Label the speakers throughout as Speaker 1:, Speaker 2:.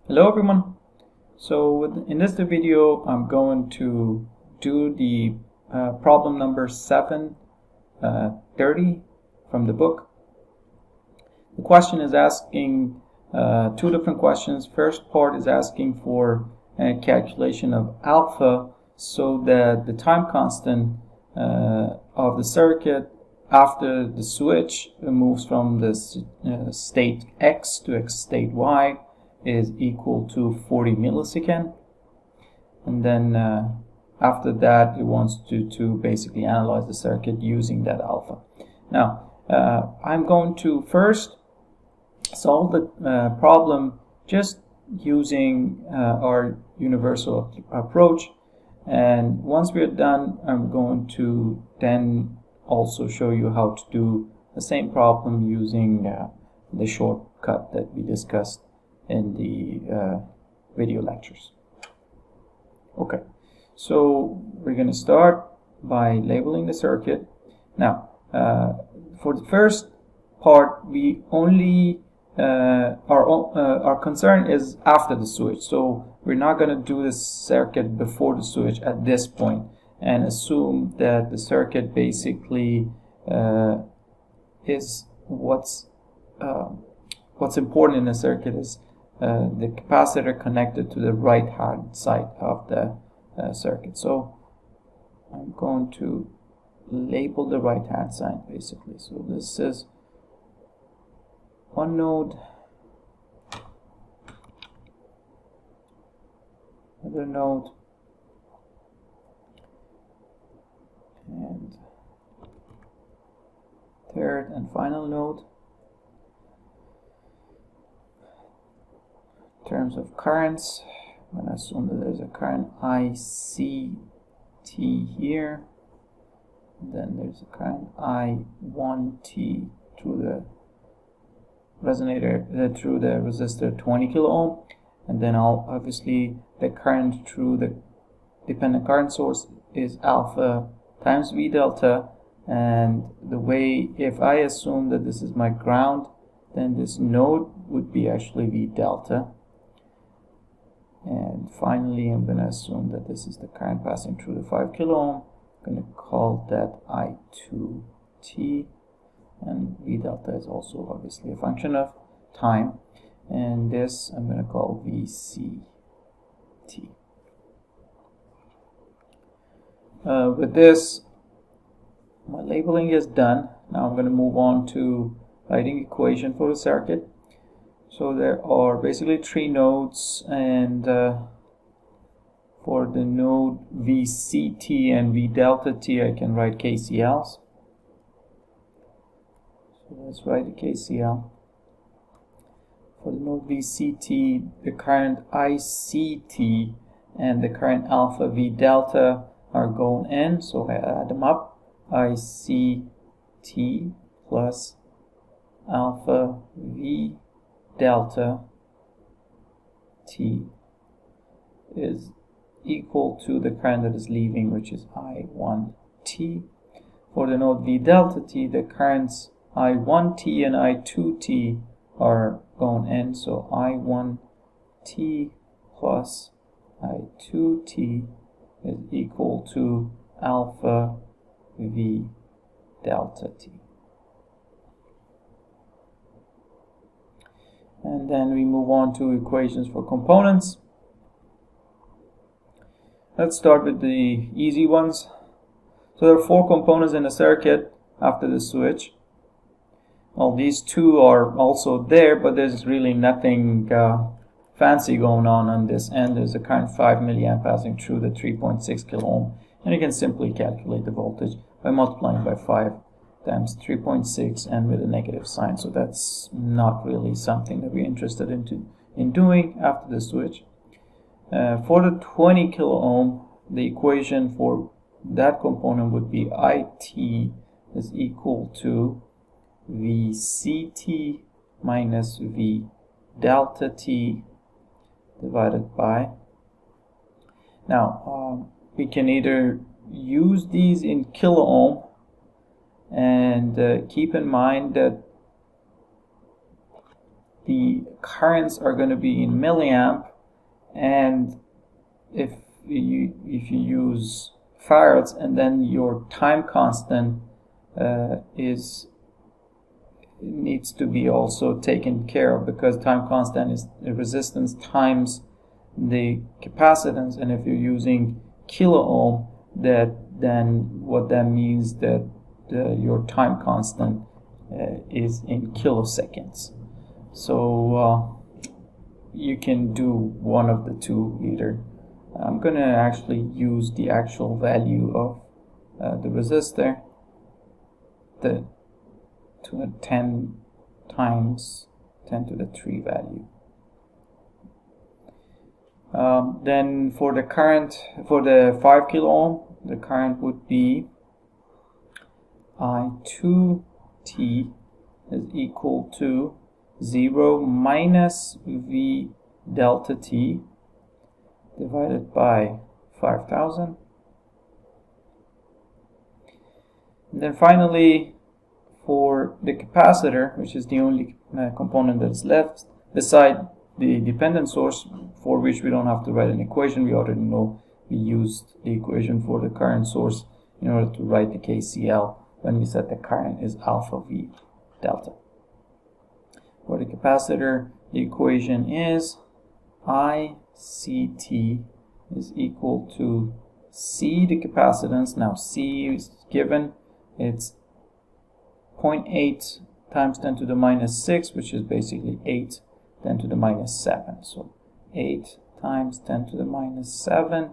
Speaker 1: Hello everyone. So in this video I'm going to do the problem number 730 from the book. The question is asking two different questions. First part is asking for a calculation of alpha so that the time constant of the circuit after the switch moves from the state X to state Y is equal to 40 milliseconds, and then after that it wants to basically analyze the circuit using that alpha. Now I'm going to first solve the problem just using our universal approach, and once we're done I'm going to then also show you how to do the same problem using the shortcut that we discussed in the video lectures. Okay, so we're going to start by labeling the circuit. Now for the first part we only our concern is after the switch, so we're not going to do the circuit before the switch at this point and assume that the circuit basically is what's important in the circuit is the capacitor connected to the right hand side of the circuit. So I'm going to label the right hand side basically. So this is one node, another node, and third and final node. In terms of currents, I'm going to assume that there's a current ICT here, and then there's a current I1T through the resonator, through the resistor 20 kilo ohm, and then obviously the current through the dependent current source is alpha times V delta. And the way, if I assume that this is my ground, then this node would be actually V delta. And finally I'm going to assume that this is the current passing through the 5 kilo ohm. I'm going to call that I2T, and V delta is also obviously a function of time, and this I'm going to call VCT. With this, my labeling is done. Now I'm going to move on to writing equation for the circuit. So there are basically three nodes, and for the node VCT and V delta T I can write KCLs. So let's write a KCL. For the node VCT, the current ICT and the current alpha V delta are going in, so I add them up. ICT plus alpha V delta T is equal to the current that is leaving, which is I1T. For the node V delta T, the currents I1T and I2T are going in, so I1T plus I2T is equal to alpha V delta T. And then we move on to equations for components. Let's start with the easy ones. So there are four components in the circuit after the switch. Well, these two are also there, but there's really nothing fancy going on this end. There's a current 5 milliamp passing through the 3.6 kilo ohm, and you can simply calculate the voltage by multiplying by 5 times 3.6 and with a negative sign. So that's not really something that we're interested in doing after the switch. For the 20 kilo ohm, the equation for that component would be IT is equal to VCT minus V delta T divided by. Now we can either use these in kilo ohm, and keep in mind that the currents are going to be in milliamp, and if you use farads, and then your time constant needs to be also taken care of, because time constant is the resistance times the capacitance, and if you're using kilo ohm, then what that means that your time constant is in kiloseconds. So you can do one of the two either. I'm going to actually use the actual value of the resistor, the 10 times 10 to the 3 value. Then for the current, for the 5 kilo ohm, the current would be I2t is equal to 0 minus V delta t divided by 5,000. And then finally, for the capacitor, which is the only component that's left beside the dependent source, for which we don't have to write an equation. We already know we used the equation for the current source in order to write the KCL when we said the current is alpha V delta. For the capacitor, the equation is ICT is equal to C, the capacitance. Now C is given, it's 0.8 times 10 to the minus 6, which is basically 8 10 to the minus 7. So 8 times 10 to the minus 7,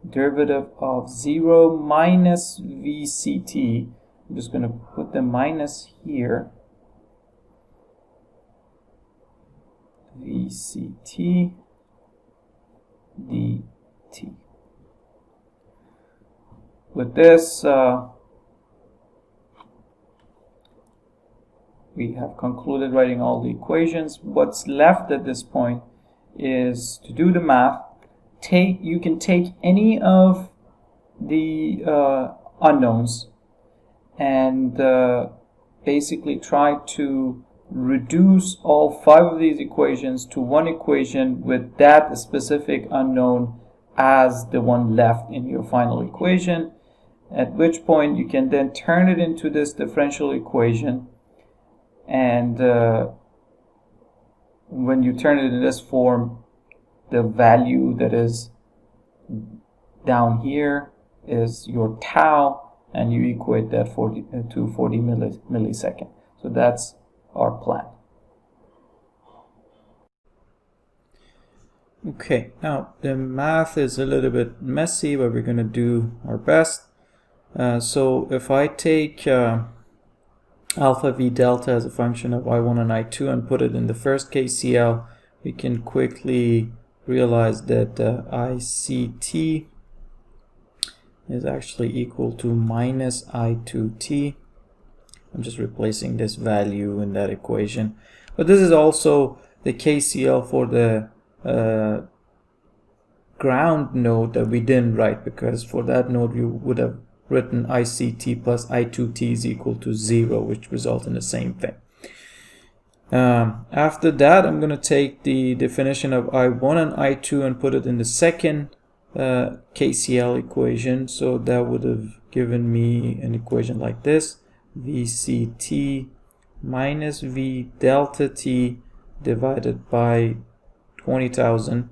Speaker 1: derivative of 0 minus VCT. I'm just going to put the minus here. VCT dt. With this, we have concluded writing all the equations. What's left at this point is to do the math. You can take any of the unknowns and basically try to reduce all 5 of these equations to one equation with that specific unknown as the one left in your final equation, at which point you can then turn it into this differential equation, and when you turn it in this form, the value that is down here is your tau, and you equate that to 40 milliseconds. So that's our plan. Okay, now the math is a little bit messy, but we're going to do our best. So if I take alpha V delta as a function of I1 and I2 and put it in the first KCL, we can quickly realize that ICT is actually equal to minus I2t. I'm just replacing this value in that equation. But this is also the KCL for the ground node that we didn't write, because for that node you would have written ICT plus I2t is equal to 0, which results in the same thing. After that, I'm going to take the definition of I1 and I2 and put it in the second KCL equation. So that would have given me an equation like this: VCT minus V delta t divided by 20,000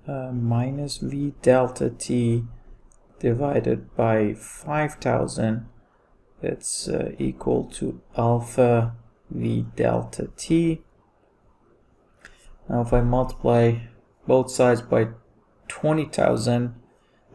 Speaker 1: minus V delta t divided by 5,000. It's equal to alpha V delta t. Now if I multiply both sides by 20,000,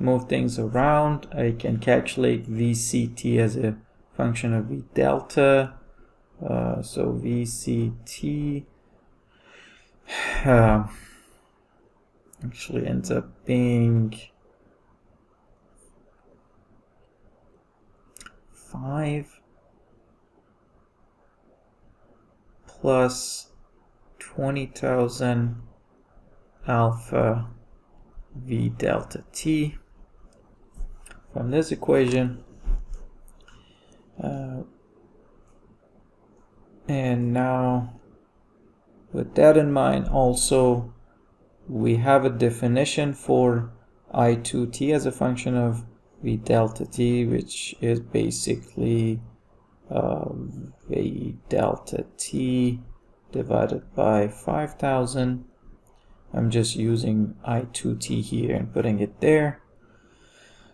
Speaker 1: move things around, I can calculate VCT as a function of V delta. So VCT actually ends up being 5 plus 20,000 alpha V delta t. From this equation, And now, with that in mind, also we have a definition for I2t as a function of v delta t, which is basically v delta t divided by 5,000. I'm just using I2t here and putting it there.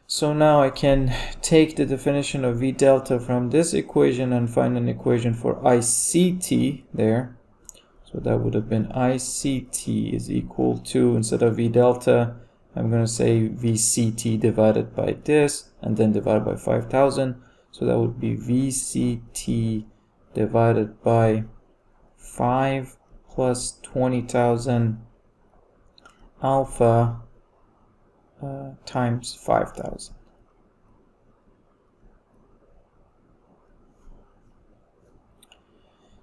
Speaker 1: So now I can take the definition of v delta from this equation and find an equation for ICT there. So that would have been ICT is equal to, instead of v delta, I'm going to say VCT divided by this and then divided by 5,000. So that would be VCT divided by 5 plus 20,000 alpha times 5,000.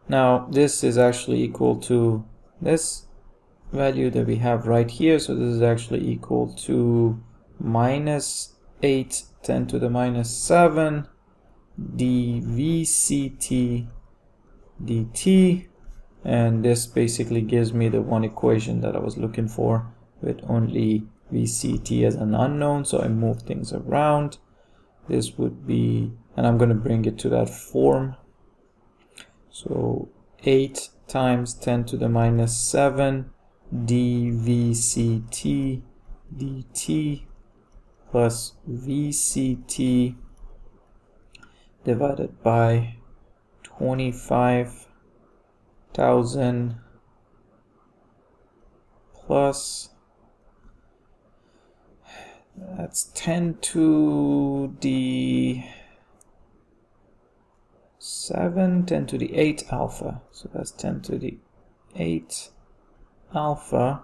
Speaker 1: Now this is actually equal to this value that we have right here. So this is actually equal to minus 8 10 to the minus 7 dVCT dt, and this basically gives me the one equation that I was looking for with only VCT as an unknown. So I move things around. This would be, and I'm going to bring it to that form. So 8 times 10 to the minus 7 dVCT dt plus VCT divided by 25,000 plus, that's 10 to the 7, 10 to the 8 alpha. So that's 10 to the 8 alpha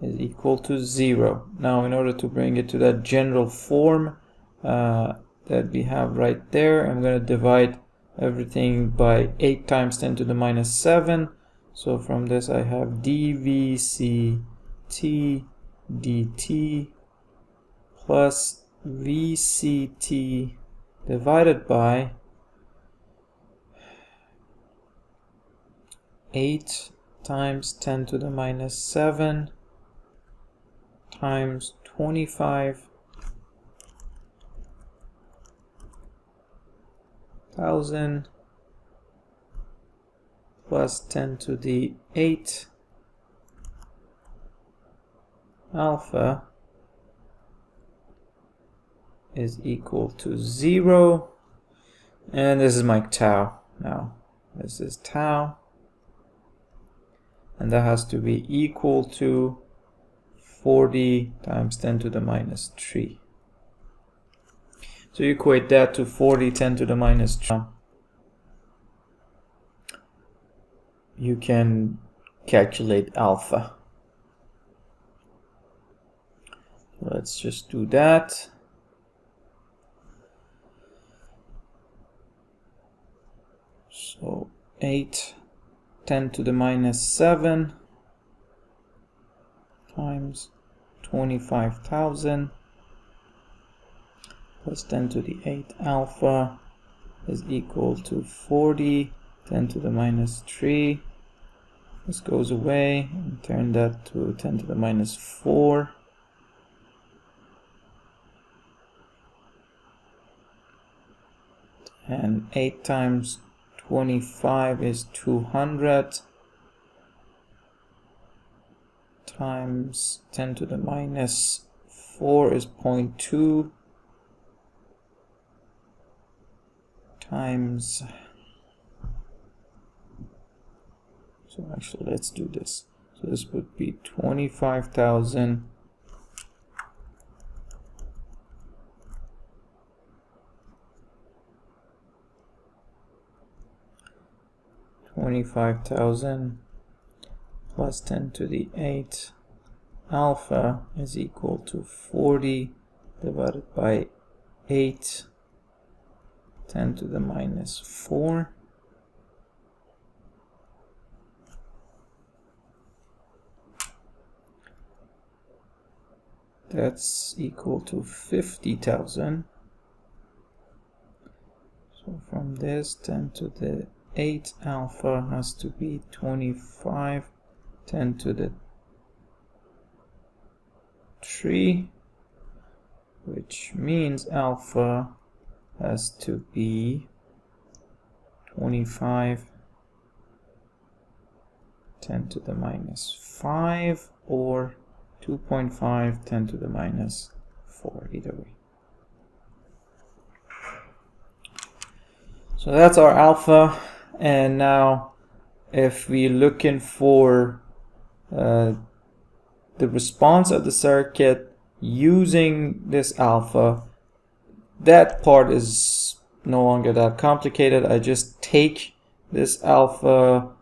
Speaker 1: is equal to 0. Now in order to bring it to that general form that we have right there, I'm going to divide everything by 8 times 10 to the minus 7. So from this I have dVCT dt plus VCT divided by 8 times 10 to the minus 7 times 25,000 plus 10 to the 8 alpha is equal to 0. And this is my tau. Now this is tau, and that has to be equal to 40 times 10 to the minus 3. So you equate that to 40 10 to the minus 3. You can calculate alpha. Let's just do that. So 8 10 to the minus 7 times 25,000 plus 10 to the 8 alpha is equal to 40 10 to the minus 3. This goes away and turn that to 10 to the minus 4. And 8 times 25 is 200 times 10 to the minus 4 is 0.2 times, so actually let's do this. So this would be 25,000 plus 10 to the 8 alpha is equal to 40 divided by 8 10 to the minus 4. That's equal to 50,000. So from this 10 to the 8 alpha has to be 25 10 to the 3, which means alpha has to be 25 10 to the minus 5 or 2.5 10 to the minus 4, either way. So that's our alpha. And now if we're looking for the response of the circuit using this alpha, that part is no longer that complicated. I just take this alpha,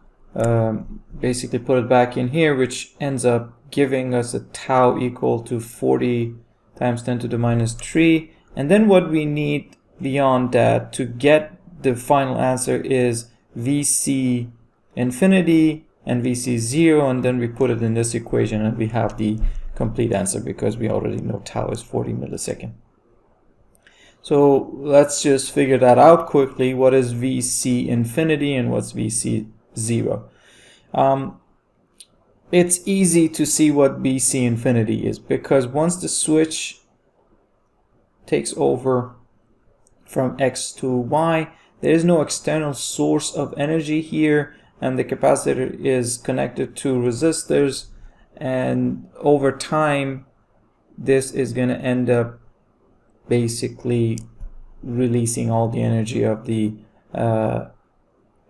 Speaker 1: basically put it back in here, which ends up giving us a tau equal to 40 times 10 to the minus 3. And then what we need beyond that to get the final answer is VC infinity and VC 0, and then we put it in this equation and we have the complete answer because we already know tau is 40 milliseconds. So let's just figure that out quickly. What is VC infinity and what's VC 0? It's easy to see what VC infinity is because once the switch takes over from X to Y, there is no external source of energy here, and the capacitor is connected to resistors, and over time this is going to end up basically releasing all the energy of the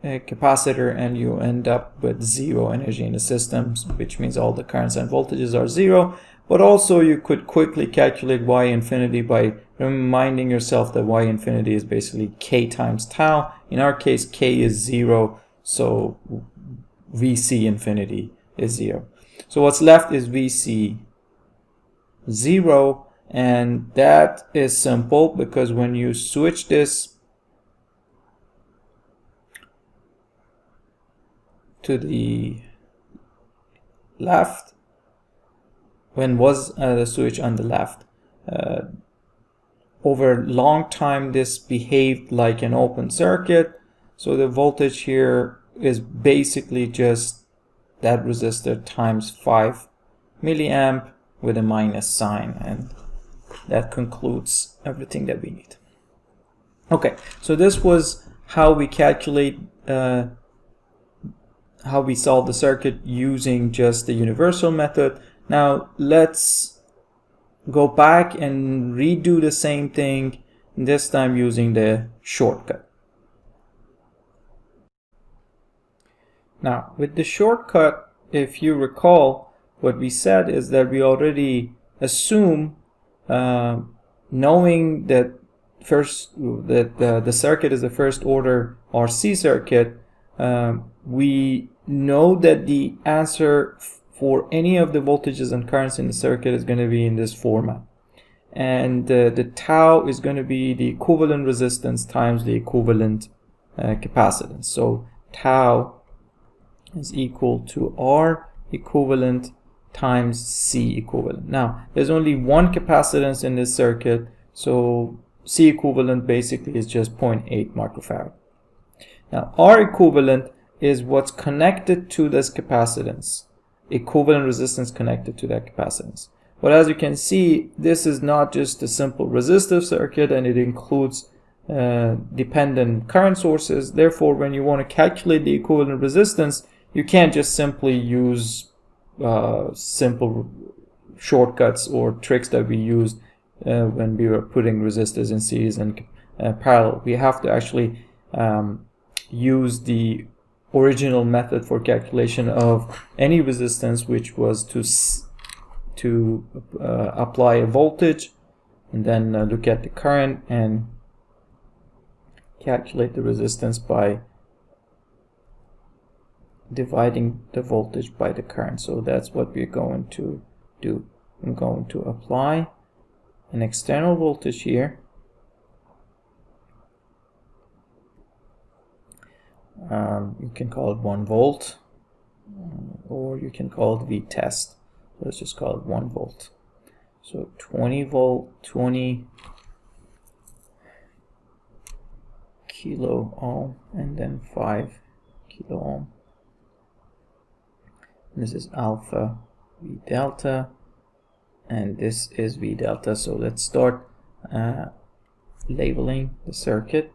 Speaker 1: capacitor, and you end up with zero energy in the system, which means all the currents and voltages are zero. But also you could quickly calculate Y infinity by reminding yourself that Y infinity is basically K times tau. In our case, K is 0, so VC infinity is 0. So what's left is VC 0, and that is simple because when you switch this to the left, when was the switch on the left, over a long time this behaved like an open circuit, so the voltage here is basically just that resistor times 5 milliamp with a minus sign, and that concludes everything that we need. Okay, so this was how we calculate how we solve the circuit using just the universal method. Now let's go back and redo the same thing, this time using the shortcut. Now with the shortcut, if you recall, what we said is that we already assume, knowing that the circuit is a first order RC circuit, we know that the answer for any of the voltages and currents in the circuit is going to be in this format, and the tau is going to be the equivalent resistance times the equivalent capacitance. So tau is equal to R equivalent times C equivalent. Now there's only one capacitance in this circuit, so C equivalent basically is just 0.8 microfarad. Now R equivalent is what's connected to this capacitance, equivalent resistance connected to that capacitance. But as you can see, this is not just a simple resistive circuit, and it includes dependent current sources. Therefore, when you want to calculate the equivalent resistance, you can't just simply use simple shortcuts or tricks that we used when we were putting resistors in series and parallel. We have to actually use the original method for calculation of any resistance, which was to apply a voltage and then look at the current and calculate the resistance by dividing the voltage by the current. So that's what we're going to do. I'm going to apply an external voltage here. You can call it 1 volt, or you can call it V test. Let's just call it 1 volt. So 20 volt, 20 kilo ohm and then 5 kilo ohm. This is alpha V delta, and this is V delta. So let's start labeling the circuit.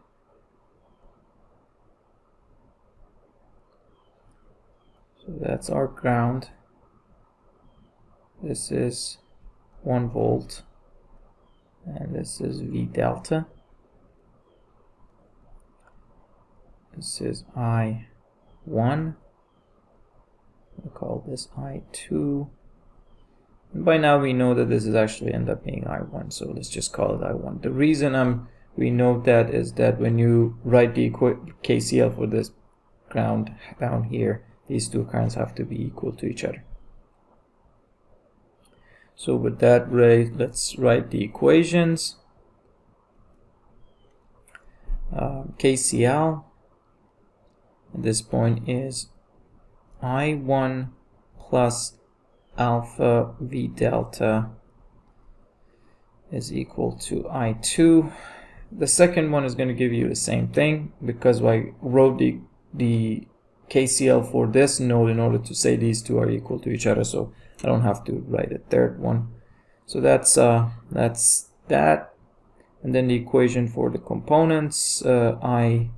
Speaker 1: So that's our ground. This is 1 volt, and this is V delta. This is I1. We'll call this I2. And by now we know that this is actually end up being I1, so let's just call it I1. The reason we know that is that when you write the KCL for this ground down here, these two currents have to be equal to each other. So with that, let's write the equations. KCL at this point is I1 plus alpha V delta is equal to I2. The second one is going to give you the same thing, because I wrote the KCL for this node in order to say these two are equal to each other, so I don't have to write a third one. So that's that. And then the equation for the components, I1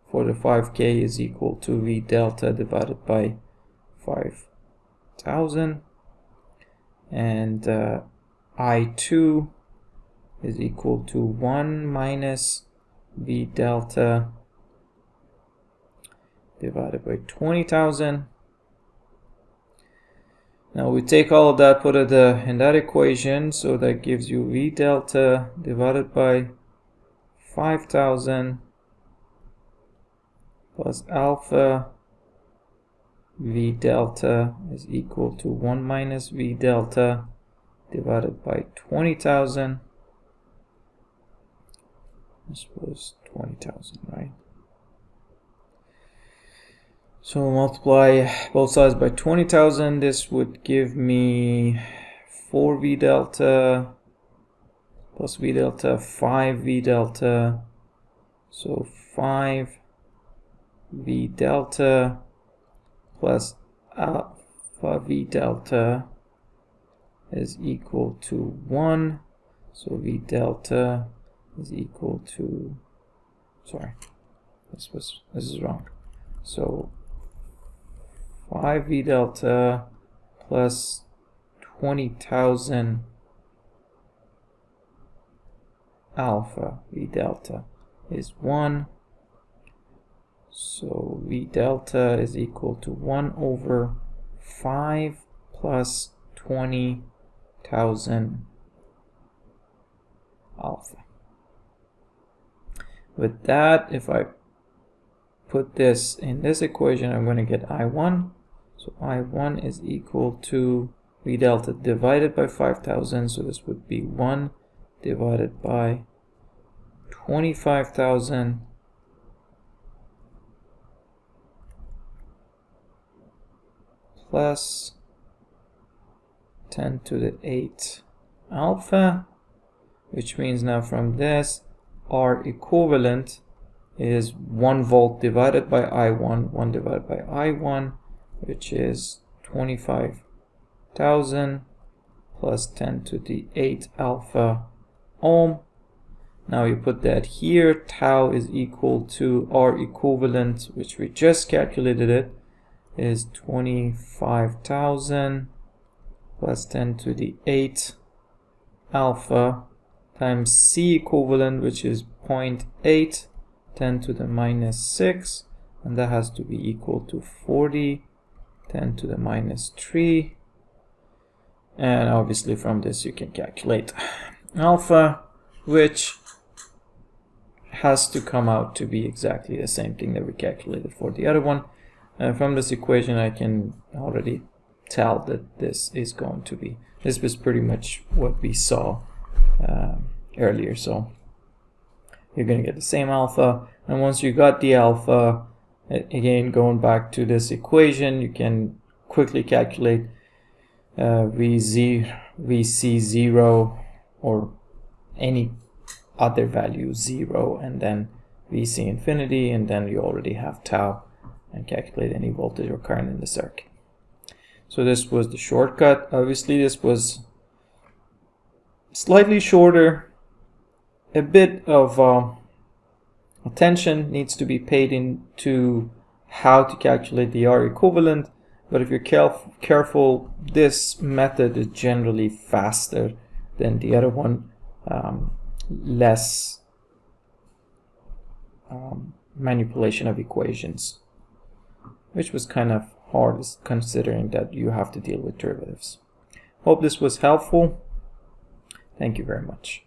Speaker 1: for the 5K is equal to V delta divided by 5,000, and I2 is equal to 1 minus V delta divided by 20,000. Now we take all of that, put it in that equation, so that gives you V delta divided by 5,000 plus alpha V delta is equal to 1 minus V delta divided by 20,000. This was 20,000, right? So multiply both sides by 20,000. This would give me 4 V delta plus V delta, 5 V delta. So 5 V delta plus alpha V delta is equal to 1. So V delta is equal to, sorry, this is wrong. So 5 V delta plus 20,000 alpha V delta is 1. So V delta is equal to 1 over 5 plus 20,000 alpha. With that, if I put this in this equation, I'm going to get I1. So I1 is equal to V delta divided by 5,000. So this would be 1 divided by 25,000 plus 10 to the 8 alpha, which means now from this, R equivalent is 1 volt divided by I1, 1 divided by I1, which is 25,000 plus 10 to the 8 alpha ohm. Now you put that here, tau is equal to R equivalent, which we just calculated it, is 25,000 plus 10 to the 8 alpha times C equivalent, which is 0.8, 10 to the minus 6, and that has to be equal to 40, 10 to the minus 3. And obviously from this you can calculate alpha, which has to come out to be exactly the same thing that we calculated for the other one. From this equation I can already tell that this is going to be, this was pretty much what we saw earlier. So you're going to get the same alpha, and once you got the alpha, again going back to this equation, you can quickly calculate VC0 or any other value 0 and then VC infinity, and then you already have tau and calculate any voltage or current in the circuit. So this was the shortcut. Obviously this was slightly shorter. A bit of attention needs to be paid into how to calculate the R equivalent, but if you're careful, this method is generally faster than the other one, less manipulation of equations, which was kind of hard considering that you have to deal with derivatives. Hope this was helpful. Thank you very much.